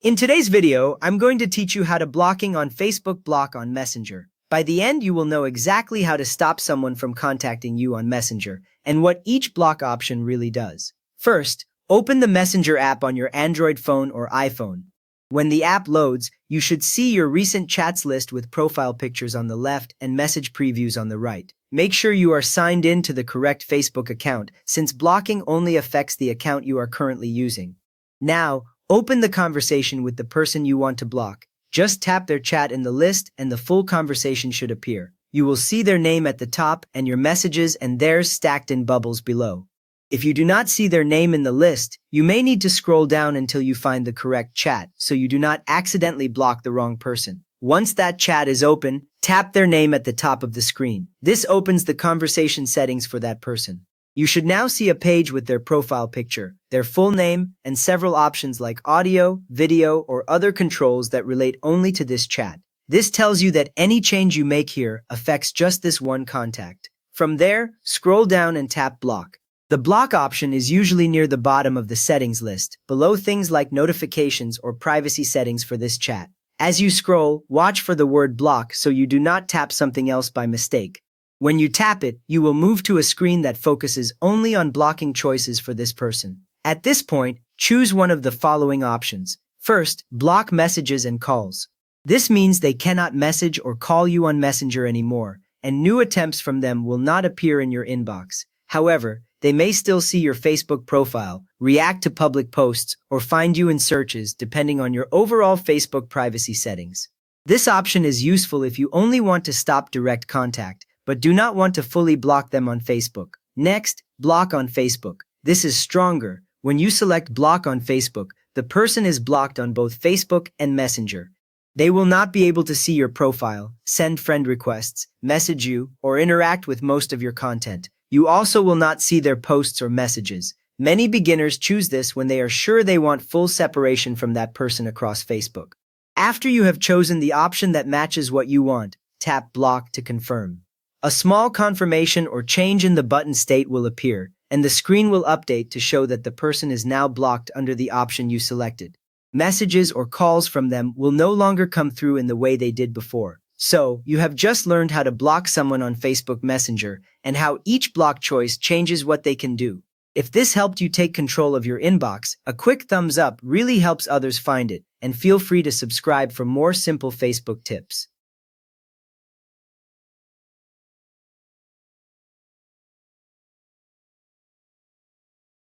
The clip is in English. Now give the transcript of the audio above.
In today's video, I'm going to teach you how to blocking on Facebook block on Messenger. By the end, you will know exactly how to stop someone from contacting you on Messenger and what each block option really does. First, open the Messenger app on your Android phone or iPhone. When the app loads, you should see your recent chats list with profile pictures on the left and message previews on the right. Make sure you are signed in to the correct Facebook account, since blocking only affects the account you are currently using. Now, open the conversation with the person you want to block. Just tap their chat in the list and the full conversation should appear. You will see their name at the top and your messages and theirs stacked in bubbles below. If you do not see their name in the list, you may need to scroll down until you find the correct chat so you do not accidentally block the wrong person. Once that chat is open, tap their name at the top of the screen. This opens the conversation settings for that person. You should now see a page with their profile picture, their full name, and several options like audio, video, or other controls that relate only to this chat. This tells you that any change you make here affects just this one contact. From there, scroll down and tap block. The block option is usually near the bottom of the settings list, below things like notifications or privacy settings for this chat. As you scroll, watch for the word block so you do not tap something else by mistake. When you tap it, you will move to a screen that focuses only on blocking choices for this person. At this point, choose one of the following options. First, block messages and calls. This means they cannot message or call you on Messenger anymore, and new attempts from them will not appear in your inbox. However, they may still see your Facebook profile, react to public posts, or find you in searches depending on your overall Facebook privacy settings. This option is useful if you only want to stop direct contact, but do not want to fully block them on Facebook. Next, block on Facebook. This is stronger. When you select block on Facebook, the person is blocked on both Facebook and Messenger. They will not be able to see your profile, send friend requests, message you, or interact with most of your content. You also will not see their posts or messages. Many beginners choose this when they are sure they want full separation from that person across Facebook. After you have chosen the option that matches what you want, tap block to confirm. A small confirmation or change in the button state will appear, and the screen will update to show that the person is now blocked under the option you selected. Messages or calls from them will no longer come through in the way they did before. So, you have just learned how to block someone on Facebook Messenger and how each block choice changes what they can do. If this helped you take control of your inbox, a quick thumbs up really helps others find it, and feel free to subscribe for more simple Facebook tips.